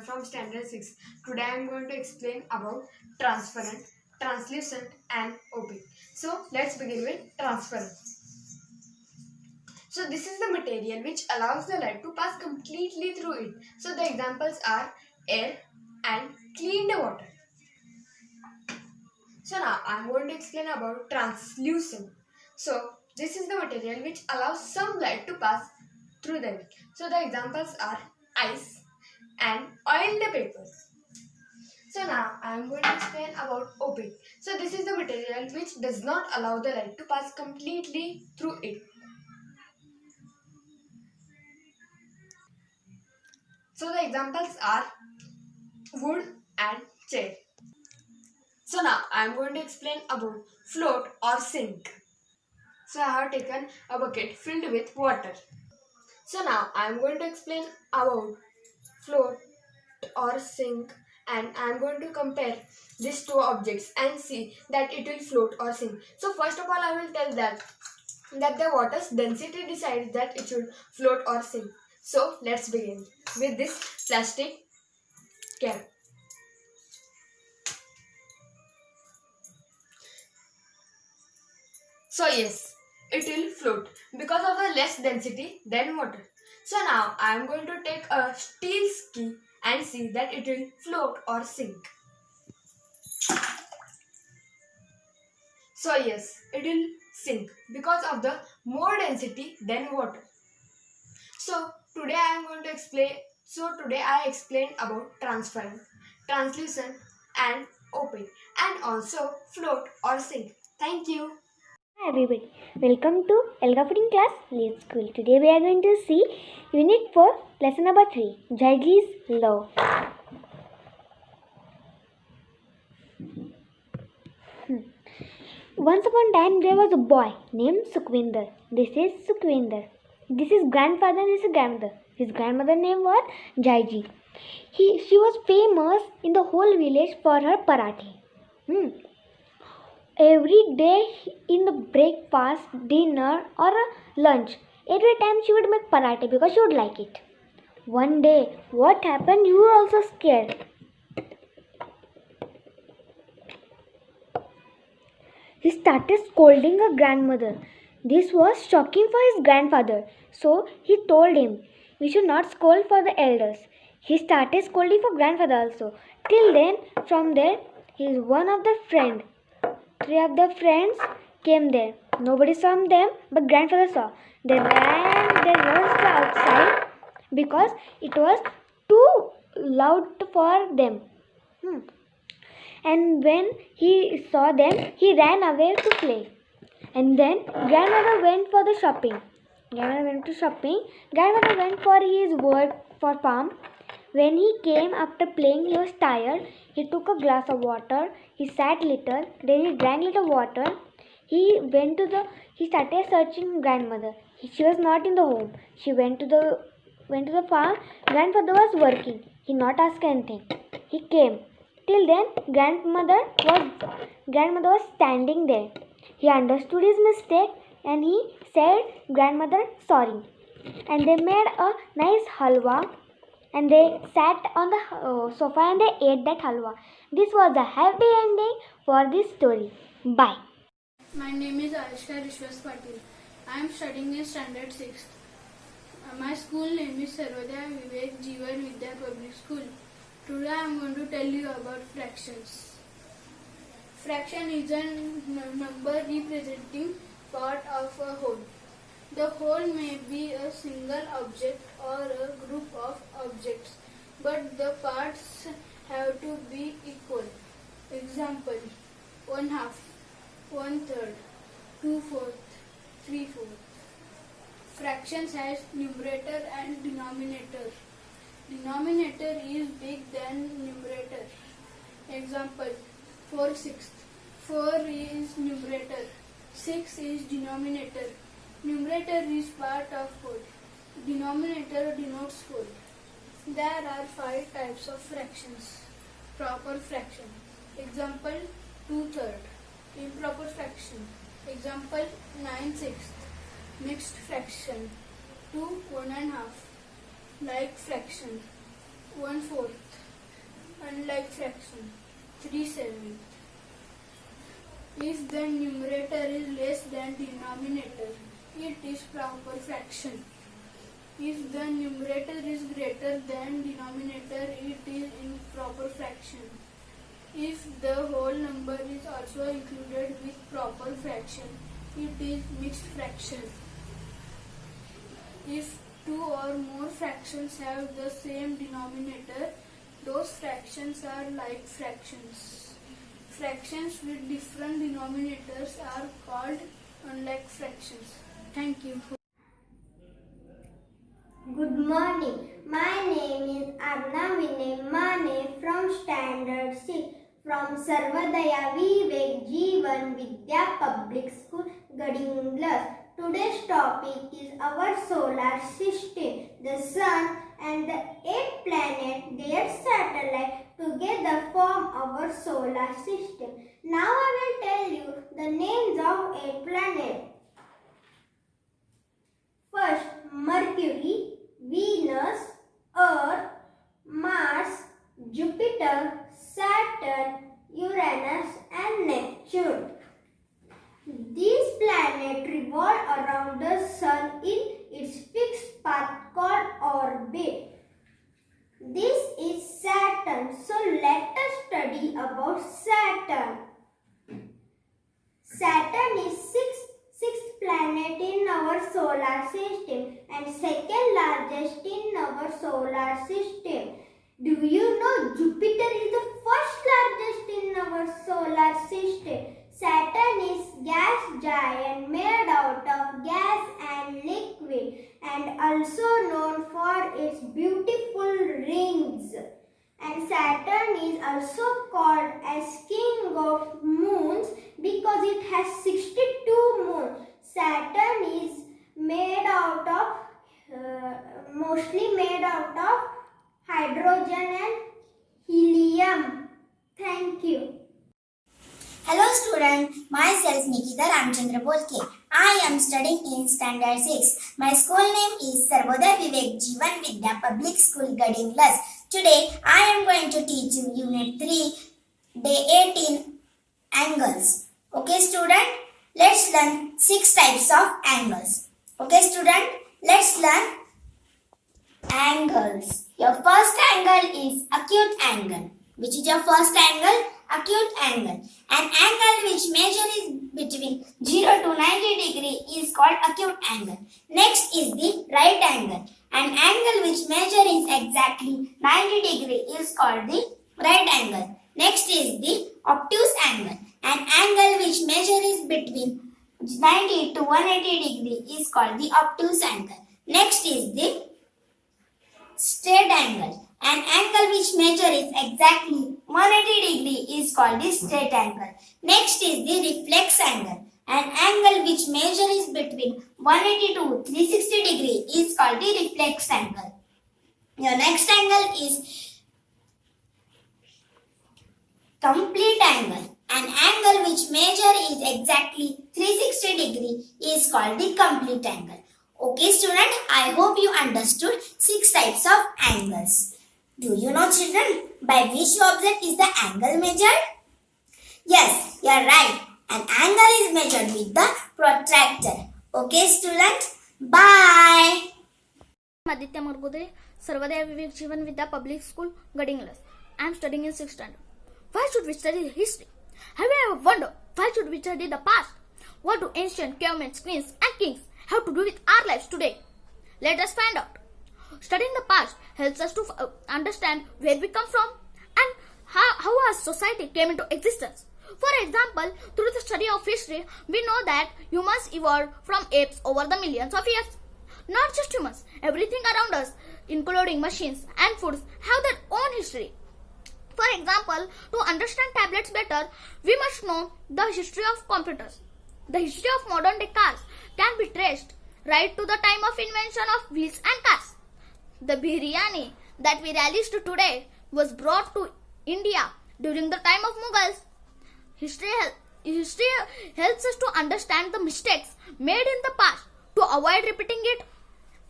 From standard 6. Today I am going to explain about transparent, translucent and opaque. So let's begin with transparent. So this is the material which allows the light to pass completely through it. So the examples are air and cleaned water. So now I am going to explain about translucent. So this is the material which allows some light to pass through them. So the examples are ice and oiled paper. So now I am going to explain about opaque. So this is the material which does not allow the light to pass completely through it. So the examples are wood and chair. So now I am going to explain about float or sink. So I have taken a bucket filled with water. So now I am going to explain about float or sink, and I am going to compare these two objects and see that it will float or sink. So first of all I will tell that the water's density decides that it should float or sink. So let's begin with this plastic cap. So yes, it will float because of the less density than water. So now I am going to take a steel ski and see that it will float or sink. So yes, it will sink because of the more density than water. So today I explained about transparent, translucent and opaque, and also float or sink. Thank you. Hi everybody, welcome to Elga Pudding Class Lead School. Today we are going to see Unit 4, Lesson number 3, Jaigi's Love. Once upon a time there was a boy named Sukhvinder. This is Sukhvinder. This is grandfather and this is grandmother. His grandmother name was Jaiji. She was famous in the whole village for her parathe. Every day in the breakfast, dinner or lunch, every time she would make parathe because she would like it. One day, what happened? You were also scared. He started scolding her grandmother. This was shocking for his grandfather. So he told him, we should not scold for the elders. He started scolding for grandfather also. Till then, from there, he is one of the friends. 3 of the friends came there. Nobody saw them, but grandfather saw. They rushed outside because it was too loud for them. And when he saw them, he ran away to play. And then grandmother went for the shopping. Grandmother went for his work for farm. When he came after playing, he was tired. He took a glass of water. He sat little. Then he drank little water. He started searching grandmother. She was not in the home. She went to the farm. Grandfather was working. He not asked anything. He came. Till then, grandmother was standing there. He understood his mistake and he said, grandmother, sorry. And they made a nice halwa. And they sat on the sofa and they ate that halwa. This was a happy ending for this story. Bye. My name is Svjvps. I am studying in standard 6. My school name is SARVODAYA VIVEK JEEVAN VIDYA Public School. Today I am going to tell you about fractions. Fraction is a number representing part of a whole. The whole may be a single object or a group of objects, but the parts have to be equal. Example, 1/2, 1/3, 2/4, 3/4. Fractions has numerator and denominator. Denominator is big than numerator. Example, 4/6. 4 is numerator. 6 is denominator. Numerator is part of whole. Denominator denotes whole. There are 5 types of fractions. proper fraction. Example 2/3. Improper fraction. Example 9/6. Mixed fraction 2 1/2. Like fraction 1/4. Unlike fraction 3/7. If the numerator is less than denominator, it is proper fraction. If the numerator is greater than denominator, it is improper fraction. If the whole number is also included with proper fraction, it is mixed fraction. If two or more fractions have the same denominator, those fractions are like fractions. Fractions with different denominators are called unlike fractions. Thank you. Good morning. My name is Arna Mane from Standard 6 from SARVODAYA VIVEK JEEVAN Vidya Public School, Gadhinglaj. Today's topic is our solar system. The sun and the 8 planets, their satellite, together form our solar system. Now I will tell you the names of 8 planets. First, Mercury, Venus, Earth, Mars, Jupiter, Saturn, Uranus and Neptune. These planets revolve around the sun in its fixed path called orbit. This is Saturn. So let us study about Saturn. Saturn is sixth planet in our solar system and second largest in our solar system. Do you know Jupiter is the first largest in our solar system? Saturn is gas giant made out of gas and liquid and also known for its beautiful rings. And Saturn is also called as king of moons because it has 62 moons. Saturn is mostly made out of hydrogen and helium. Thank you. Hello student, myself Nikita Ramchandra Bolke. I am studying in Standard 6. My school name is SARVODAYA VIVEK JEEVAN Vidya Public School, Gadhinglaj. Today I am going to teach you Unit 3, Day 18, Angles. Okay student, let's learn 6 types of angles. Okay student, let's learn angles. Your first angle is acute angle. Which is your first angle? Acute angle. An angle which measure is between 0 to 90 degree is called acute angle. Next is the right angle. An angle which measure is exactly 90 degree is called the right angle. Next is the obtuse angle. An angle which measure is between 90 to 180 degree is called the obtuse angle. Next is the straight angle. An angle which measure is exactly 180 degree is called the straight angle. Next is the reflex angle. An angle which measure is between 180 to 360 degree is called the reflex angle. Your next angle is complete angle. An angle which measure is exactly 360 degree is called the complete angle. Okay student, I hope you understood 6 types of angles. Do you know children, by which object is the angle measured? Yes, you are right. An angle is measured with the protractor. Okay student, bye. Aditya Margudre, Sarvodaya Vivek Jeevan Vidya Public School, Gadhinglaj. I am studying in 6th standard. Why should we study history? Have you ever wondered why should we study the past? What do ancient cavemen, queens and kings have to do with our lives today? Let us find out. Studying the past helps us to understand where we come from and how our society came into existence. For example, through the study of history, we know that humans evolved from apes over the millions of years. Not just humans, everything around us, including machines and foods, have their own history. For example, to understand tablets better, we must know the history of computers. The history of modern day cars can be traced right to the time of invention of wheels and cars. The biryani that we relished today was brought to India during the time of Mughals. History helps us to understand the mistakes made in the past to avoid repeating it.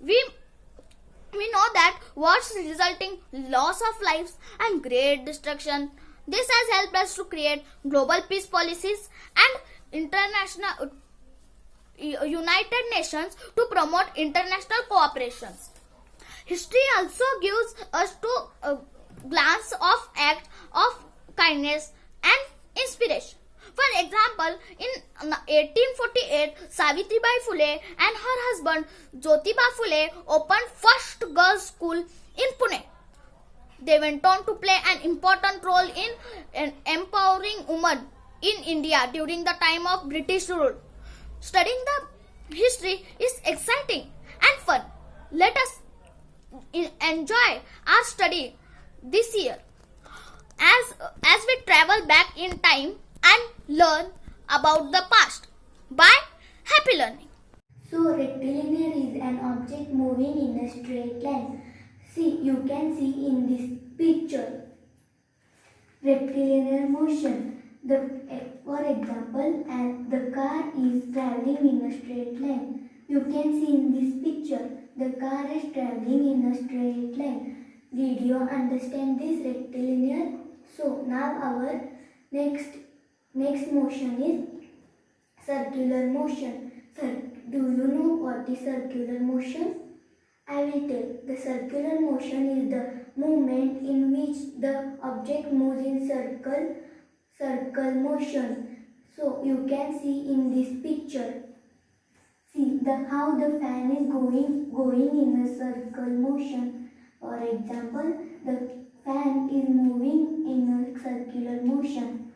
We know that wars resulting loss of lives and great destruction. This has helped us to create global peace policies and international United Nations to promote international cooperation. History also gives us to a glance of act of kindness and inspiration. For example, in 1848, Savitribai Phule and her husband Jyotiba Phule opened first girls' school in Pune. They went on to play an important role in empowering women in India during the time of British rule. Studying the history is exciting and fun. Let us enjoy our study this year as we travel back in time and learn about the past. Bye. Happy learning. So rectilinear is an object moving in a straight line. See, you can see in this picture rectilinear motion. For example, the car is traveling in a straight line. You can see in this picture the car is traveling in a straight line. Did you understand this rectilinear? So now our next motion is circular motion. Do you know what is circular motion? I will tell. The circular motion is the movement in which the object moves in circle motion. So you can see in this picture. See how the fan is going in a circle motion. For example, the fan is moving in a circular motion.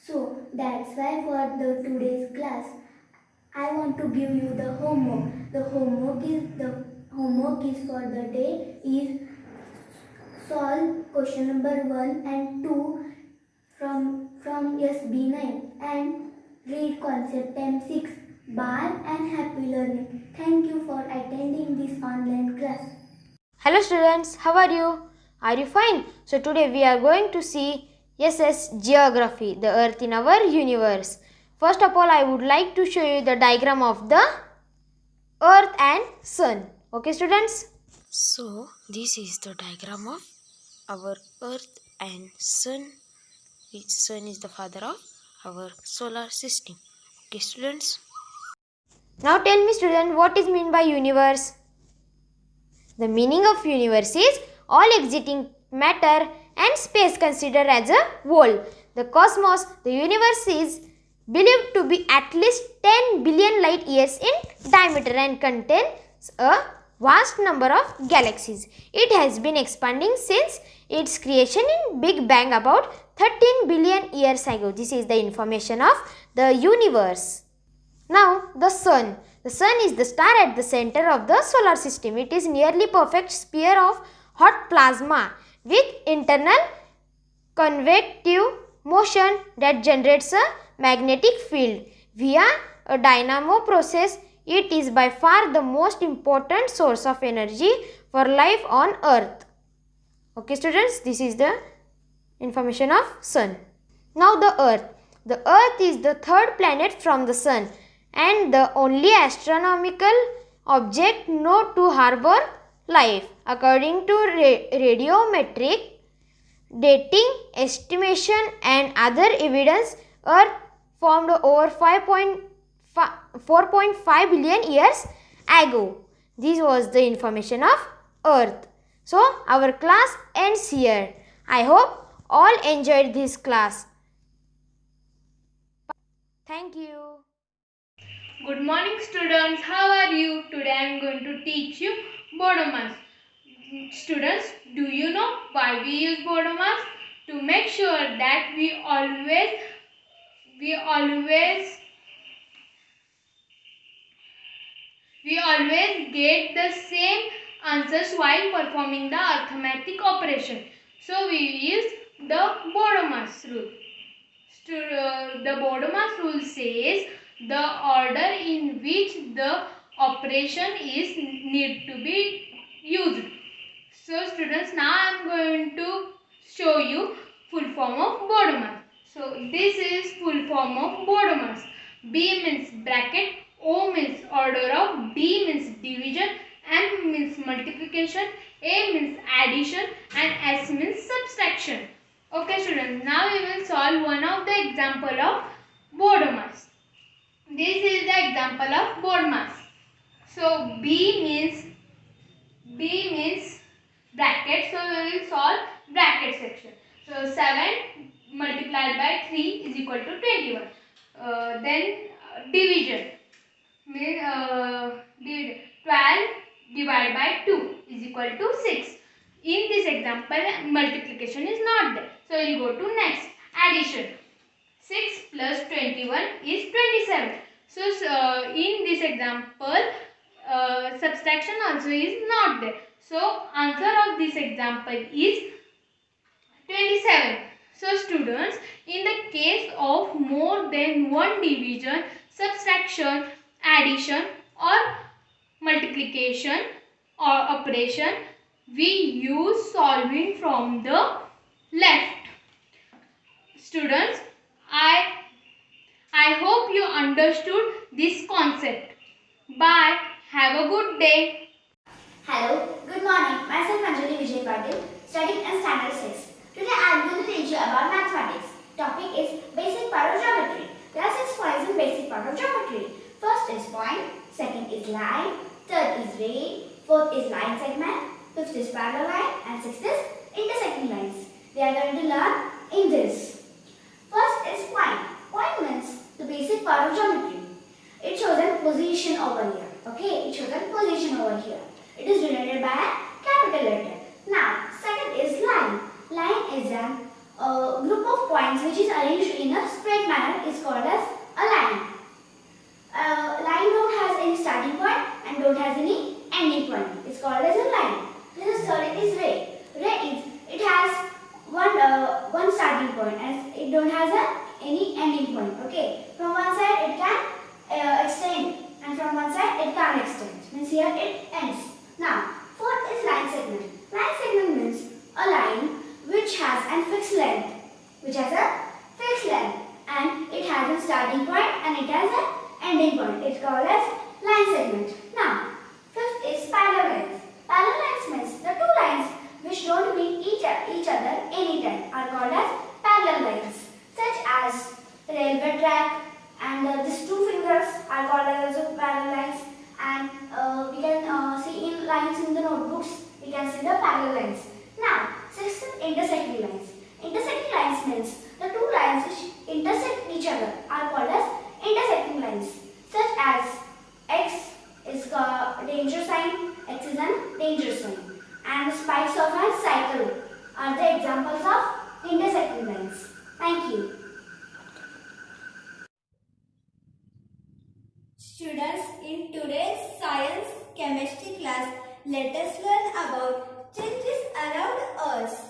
So that's why for the today's class, I want to give you the homework. The homework is for the day is solve question number 1 and 2 from SB9 and read concept M6. Bye and happy learning. Thank you for attending this online class. Hello students, how are you? Are you fine? So today we are going to see SS Geography, the Earth in our universe. First of all, I would like to show you the diagram of the Earth and Sun. Okay students? So this is the diagram of our Earth and Sun, which Sun is the father of our solar system. Okay students? Now tell me student, what is meant by universe? The meaning of universe is all existing matter and space considered as a whole. The cosmos, the universe is believed to be at least 10 billion light years in diameter and contains a vast number of galaxies. It has been expanding since its creation in Big Bang about 13 billion years ago. This is the information of the universe. Now the Sun. The Sun is the star at the center of the solar system. It is nearly perfect sphere of hot plasma with internal convective motion that generates a magnetic field. Via a dynamo process, it is by far the most important source of energy for life on Earth. Okay students, this is the information of Sun. Now the Earth. The Earth is the third planet from the Sun and the only astronomical object known to harbor life. According to radiometric dating, estimation and other evidence, Earth formed over 4.5 billion years ago. This was the information of Earth. So our class ends here. I hope all enjoyed this class. Thank you. Good morning students, how are you? Today I am going to teach you bodomas. Students, do you know why we use bodomas? To make sure that we always get the same answers while performing the arithmetic operation. So we use the bodomas rule. The bodomas rule says the order in which the operation is need to be used. So students, now I am going to show you full form of Bodomers. So this is full form of Bodomers. B means bracket, O means order of, D means division, M means multiplication, A means addition, and S means subtraction. Okay students, now we will solve one of the example of Bodomers. This is the example of Bodomers. So B means bracket, so we will solve bracket section. So 7 multiplied by 3 is equal to 21. Then division means division 12 divided by 2 is equal to 6. In this example multiplication is not there, so we will go to next. Addition, 6 plus 21 is 27. So in this example subtraction also is not there. So answer of this example is 27. So students, in the case of more than one division, subtraction, addition or multiplication or operation, we use solving from the left. Students, I hope you understood this concept. Bye. Have a good day. Hello, good morning. Myself Anjali Vijay Patil, studying in Standard 6. Today I am going to teach you about mathematics. Topic is basic part of geometry. There are 6 points in basic part of geometry. First is point, second is line, third is ray, fourth is line segment, fifth is parallel line, and sixth is intersecting lines. We are going to learn in this. First is point. Point means the basic part of geometry. It shows a position over here. Okay, it shows a position over here. It is denoted by a capital letter. Now, second is line. Line is a group of points which is arranged in a straight manner. Is called as a line. Line don't has any starting point and don't has any ending point. It's called as a line. This is third is ray. Ray is it has one starting point and it don't has any ending point. Okay, from one side it can extend and from one side it can't extend. Means here it ends. Now, fourth is line segment. Line segment means a line which has a fixed length, and it has a starting point and it has an ending point. It's called as line segment. Now, fifth is parallel lines. Parallel lines means the two lines which don't meet each other anytime are called as parallel lines, such as railway track and these two fingers are called as parallel lines, and we can see in lines in the notebooks, we can see the parallel lines. Now, sixth is intersecting lines. Intersecting lines means the two lines which intersect each other are called as intersecting lines, such as X is a danger sign, X is a danger sign, and the spikes of a cycle are the examples of intersecting lines. Thank you. Students, in today's science chemistry class, let us learn about changes around us.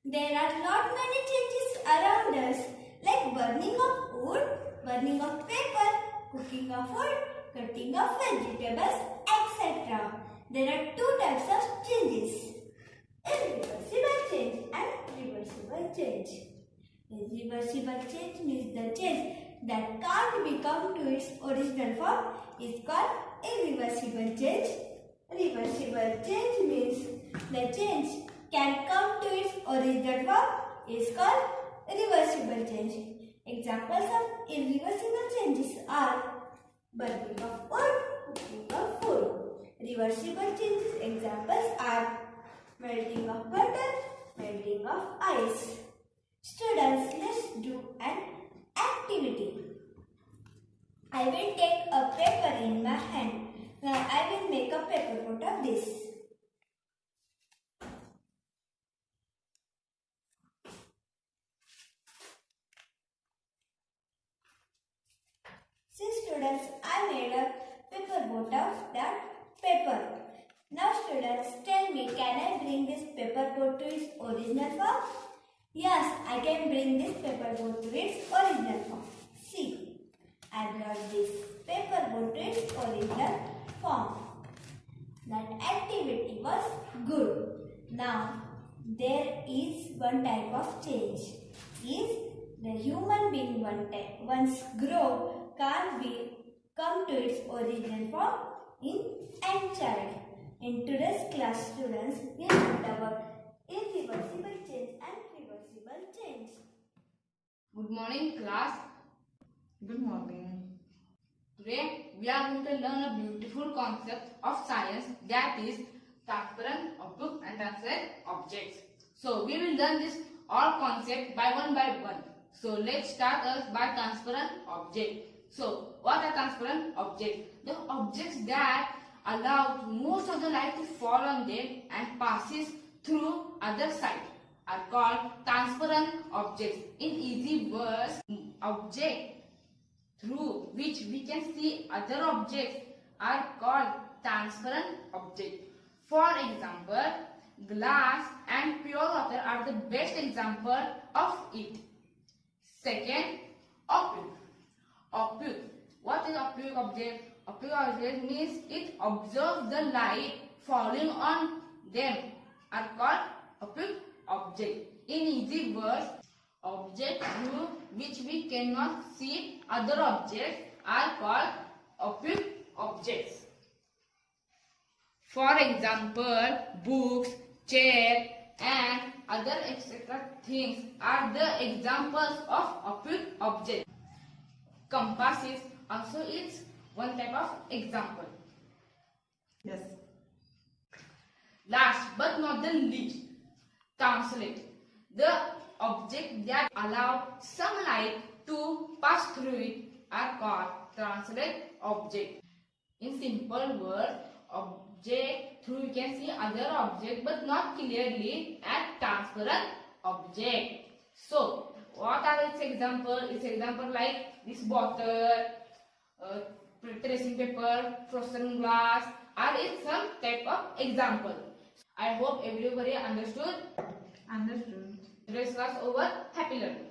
There are not many changes around us, like burning of wood, burning of paper, cooking of food, cutting of vegetables, etc. There are two types of changes: irreversible change and reversible change. Irreversible change means the change that can't become to its original form is called irreversible change. Reversible change means the change can come to its original form is called reversible change. Examples of irreversible changes are burning of wood, cooking of food. Reversible changes examples are melting of butter, melting of ice. Students, let's do an activity. I will take a paper in my hand. Now I will make a paper boat of this. See students, I made a paper boat of that paper. Now students, tell me, can I bring this paper boat to its original form? Yes, I can bring this paper boat to its original form. See, I brought this paper boat to its original form. That activity was good. Now, there is one type of change. Is the human being once grow can't come to its original form in and child. In today's class, students will learn about irreversible change and reversible change. Good morning, class. Good morning. Today we are going to learn a beautiful concept of science, that is transparent, opaque and transparent objects. So we will learn this all concept by one. So let's start us by transparent object. So what are transparent objects? The objects that allow most of the light to fall on them and passes through other side are called transparent objects. In easy words, object through which we can see other objects are called transparent objects. For example, glass and pure water are the best example of it. Second, opaque. Opaque. What is opaque object? Opaque object means it observes the light falling on them are called opaque object. In easy words, objects through which we cannot see other objects are called opaque objects. For example, books, chair and other etc. things are the examples of opaque objects. Compasses also is one type of example. Yes. Last but not the least, translate. The objects that allow some light to pass through it are called translate object. In simple words, object through you can see other object but not clearly and transparent object. So what are its example? Its example like this bottle, tracing paper, frozen glass are in some type of example. I hope everybody understood. Understood. Today's class over. Happy learning.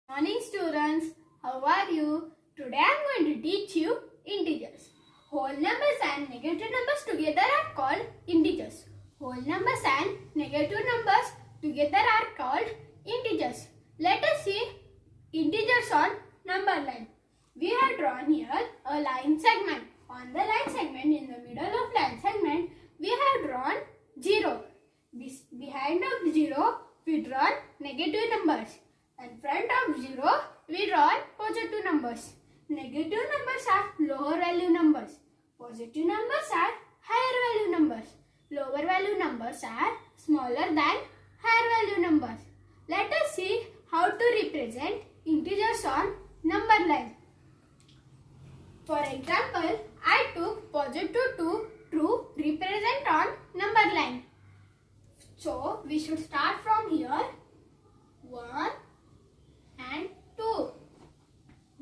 Morning students, how are you? Today I am going to teach you integers. Whole numbers and negative numbers together are called integers. Whole numbers and negative numbers together are called integers. Let us see integers on number line. We have drawn here a line segment. On the line segment, in the middle of line segment, we have drawn 0. Behind of 0, we draw negative numbers. In front of 0, we draw positive numbers. Negative numbers are lower value numbers. Positive numbers are higher value numbers. Lower value numbers are smaller than higher value numbers. Let us see how to represent integers on number line. For example, I took positive 2 to represent on number line. So, we should start from here. 1 and 2.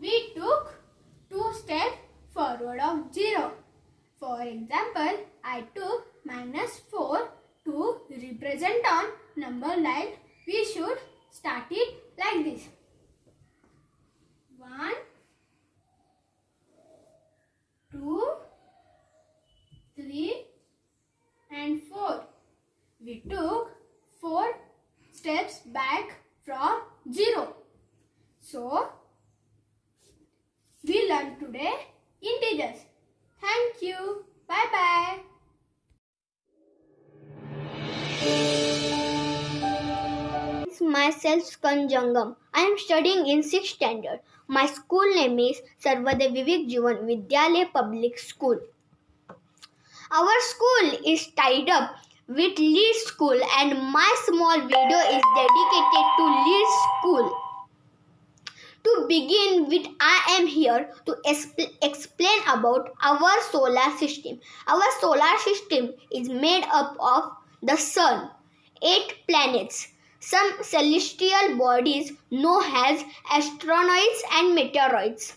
We took 2 steps forward of 0. For example, I took -4 to represent on number line. We should start it like this. 1, 2, 3 and 4. We took 4 steps back from 0. So, we learned today integers. Thank you. Bye-bye. Myself Kanjangam. I am studying in 6th standard. My school name is SARVODAYA VIVEK JEEVAN Vidyalaya Public School. Our school is tied up with Lead School and my small video is dedicated to Lead School. To begin with, I am here to explain about our solar system. Our solar system is made up of the Sun, 8 planets, some celestial bodies known as asteroids and meteoroids.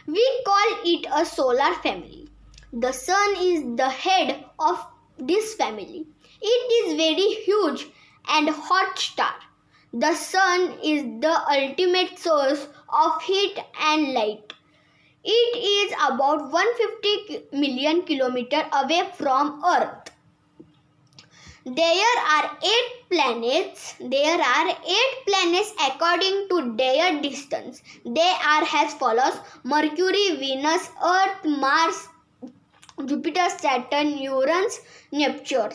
We call it a solar family. The Sun is the head of this family. It is very huge and hot star. The Sun is the ultimate source of heat and light. It is about 150 million kilometers away from Earth. There are 8 planets according to their distance. They are as follows: Mercury, Venus, Earth, Mars, Jupiter, Saturn, Uranus, Neptune.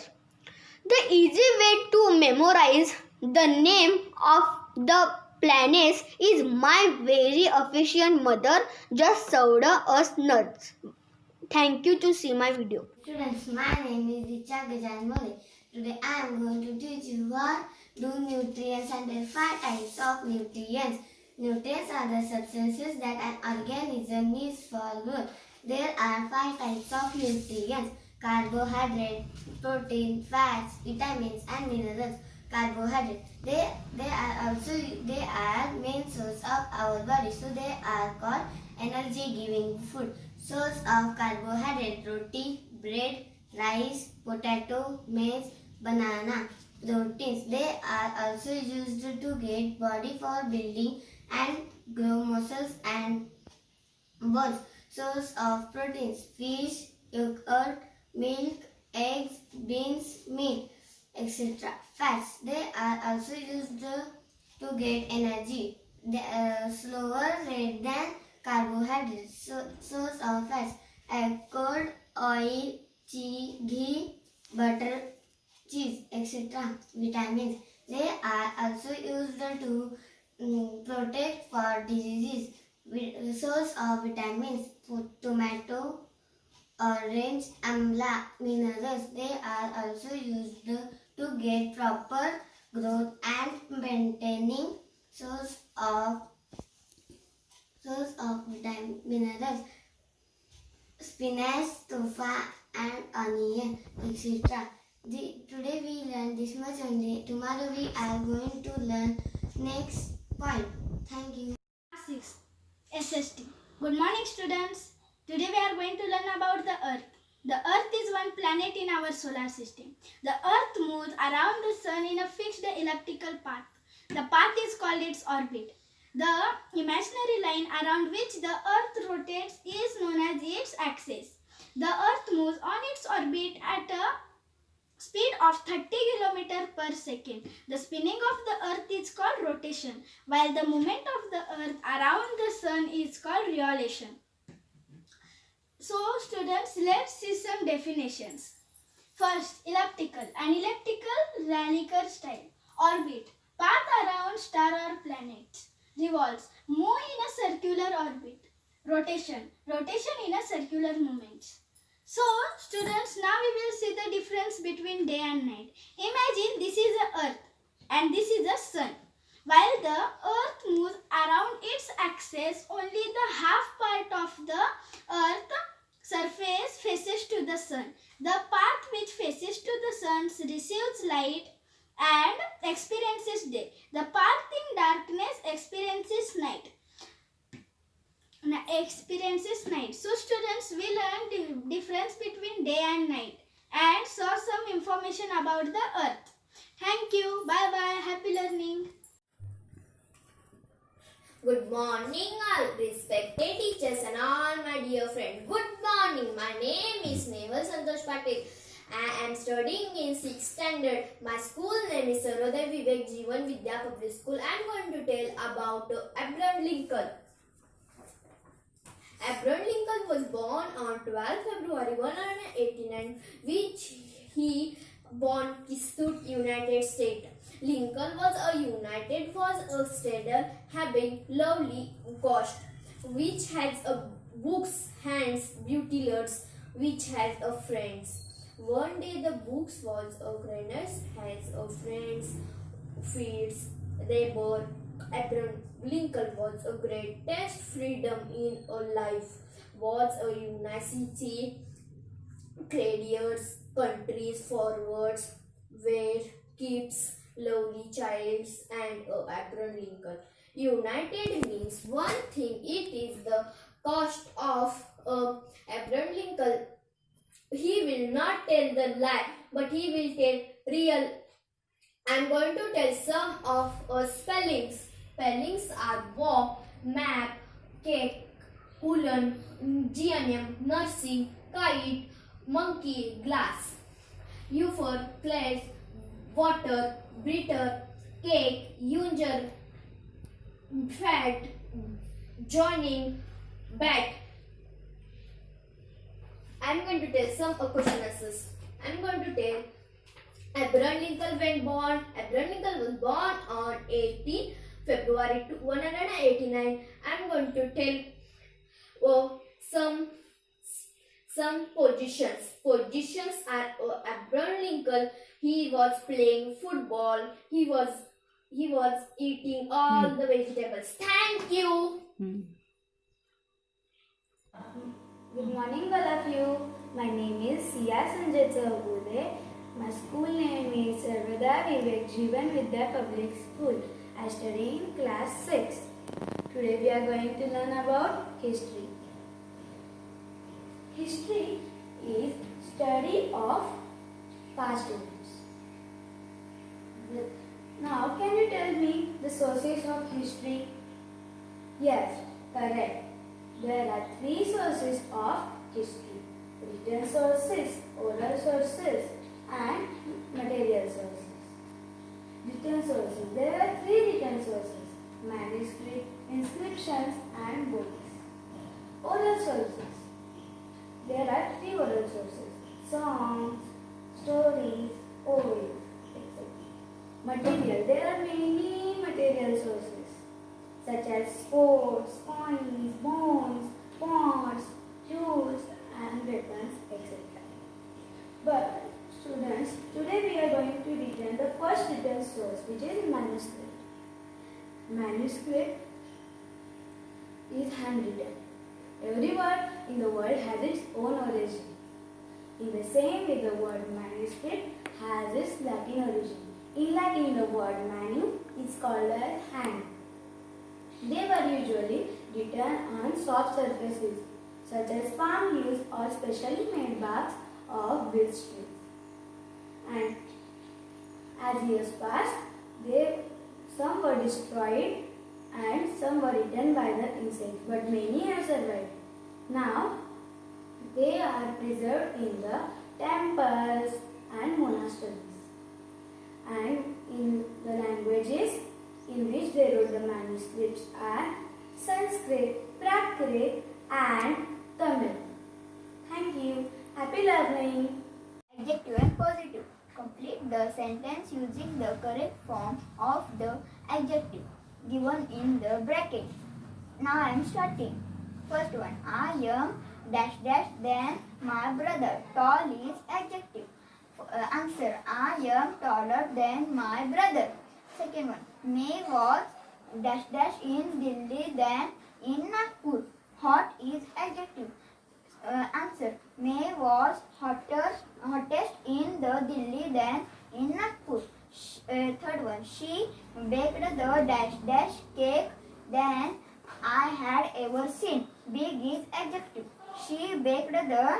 The easy way to memorize the name of the planets is my very efficient mother just served us nuts. Thank you to see my video. Students, my name is Gadhinglaj. Today I am going to teach you what do nutrients and their 5 types of nutrients. Nutrients are the substances that an organism needs for growth. There are 5 types of nutrients: carbohydrate, protein, fats, vitamins and minerals. Carbohydrate. They are main source of our body, so they are called energy giving food. Source of carbohydrate: roti, bread, rice, potato, maize, banana. Proteins. They are also used to get body for building and grow muscles and bones. Source of proteins: fish, yogurt, milk, eggs, beans, meat, etc. Fats. They are also used to get energy. They are slower rate than carbohydrates. Source of fats: egg, curd, oil, ghee, butter, cheese, etc. Vitamins. They are also used to protect for diseases. Source of vitamins: tomato, orange, amla. Minerals. They are also used to get proper growth and maintaining. Source of minerals: spinach, tofu and onion, etc. Today we learn this much only. Tomorrow we are going to learn next point. Thank you. 6. SST. Good morning, students. Today we are going to learn about the Earth. The Earth is one planet in our solar system. The Earth moves around the Sun in a fixed elliptical path. The path is called its orbit. The imaginary line around which the Earth rotates is known as its axis. The Earth moves on its orbit at a speed of 30 km per second. The spinning of the Earth is called rotation, while the movement of the Earth around the Sun is called revolution. So students, let's see some definitions. First, elliptical. An elliptical Rayleigh style. Orbit. Path around star or planet. Revolves. Move in a circular orbit. Rotation. Rotation in a circular movement. So students, now we will see the difference between day and night. Imagine this is the Earth and this is the Sun. While the Earth moves around its axis, only the half part of the Earth surface faces to the Sun. The part which faces to the Sun receives light and experiences day. The part in darkness experiences night. So students, we learned the difference between day and night and saw some information about the Earth. Thank you. Bye bye. Happy learning. Good morning, all respected teachers and all my dear friends. Good morning. My name is Neval Santosh Patil. I am studying in 6th standard. My school name is SARVODAYA VIVEK JEEVAN VIDYA Public School. I am going to tell about Abraham Lincoln. Abraham Lincoln was born on 12 February 1889, which he born Kisut, United States. Lincoln was a stater having lovely cost, which has a books, hands, beauty lords, which has a friends. One day the books was a grainers, has a friends, feeds, they bore. Abraham Lincoln was a greatest freedom in a life, was a university, careers, countries forwards, where keeps lovely childs and Abraham Lincoln. United means one thing, it is the cost of Abraham Lincoln. He will not tell the lie, but he will tell real. I am going to tell some of spellings. Spellings are walk, map, cake, woolen, geranium, nursing, kite, monkey, glass. U for place, water, bitter, cake, user, fat, joining, bat. I'm going to tell some question answers. I'm going to tell Abraham Lincoln when born. Abraham Lincoln was born on 18 February 189. I'm going to tell some positions. Positions are Abraham Lincoln. He was playing football. He was eating all the vegetables. Thank you. Good morning, all of you. My name is Siya Sanjay Chowgude. My school name is SARVODAYA VIVEK JEEVAN Vidya Public School. I study in class 6. Today we are going to learn about history. History is study of past events. Now, can you tell me the sources of history? Yes, correct. There are 3 sources of history: written sources, oral sources, and material sources. Written sources. There are 3 written sources: manuscript, inscriptions, and books. Oral sources. There are 3 oral sources: songs, stories, poems, etc. Material. There are many material sources such as sports, coins, bones, pots, tools, and weapons, etc. But students, today we are going to return the first written source, which is manuscript. Manuscript is handwritten. Every word in the world has its own origin. In the same way, the word manuscript has its Latin origin. In Latin, the word manu is called as hand. They were usually written on soft surfaces such as palm leaves or specially made barks of beech trees. And as years passed, some were destroyed and some were eaten by the insects, but many have survived. Now, they are preserved in the temples and monasteries and in the languages in which they wrote the manuscripts are Sanskrit, Prakrit, and Tamil. Thank you. Happy learning. Adjective and positive. Complete the sentence using the correct form of the adjective given in the bracket. Now I am starting. First one. I am dash dash than my brother. Tall is adjective. Answer. I am taller than my brother. Second one. May was dash dash in Delhi than in Nagpur. Hot is adjective. Answer. May was hottest in the Delhi than in Nagpur. Third one. She baked the dash dash cake than I had ever seen. Big is adjective. She baked the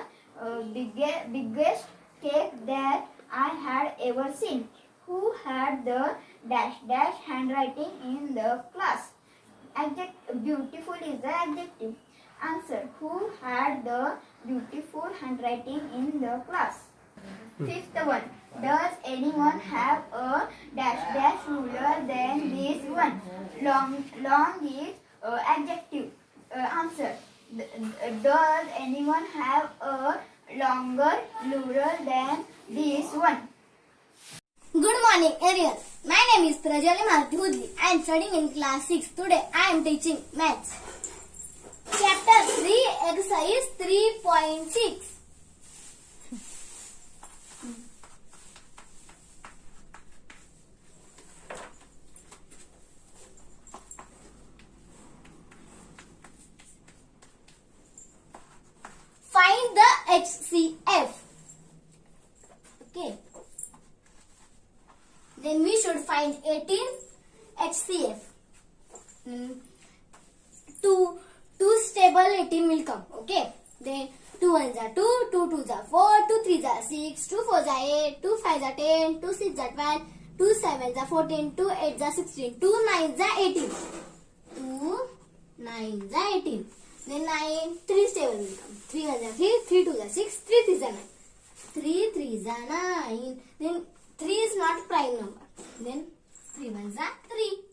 biggest cake that I had ever seen. Who had the dash dash handwriting in the class? Beautiful is the adjective. Answer. Who had the beautiful handwriting in the class? Fifth one. Does anyone have a dash dash ruler than this one? Long is adjective. Answer. Does anyone have a longer ruler than this one? Good morning, everyone. My name is Prajali Marti Hudli. I am studying in class 6. Today I am teaching maths. Chapter 3, exercise 3.6. Find the HCF. Okay. Then we should find 18 HCF. Two stable 18 will come. Okay. Then 2 1s are 2, 2 2s are 4, 2 3s are 6, 2 4s are 8, 2 5s are 10, 2 6s are 12, 2 7s are 14, 2 8s are 16, 2 9s are 18. 2 9s are 18. Then 9, 3 stable will come. 3 1s are 3, 3 2s are 6, 3 3s are 9. 3 3s are 9. Then 3 is not prime number. Then 3 ones are 3.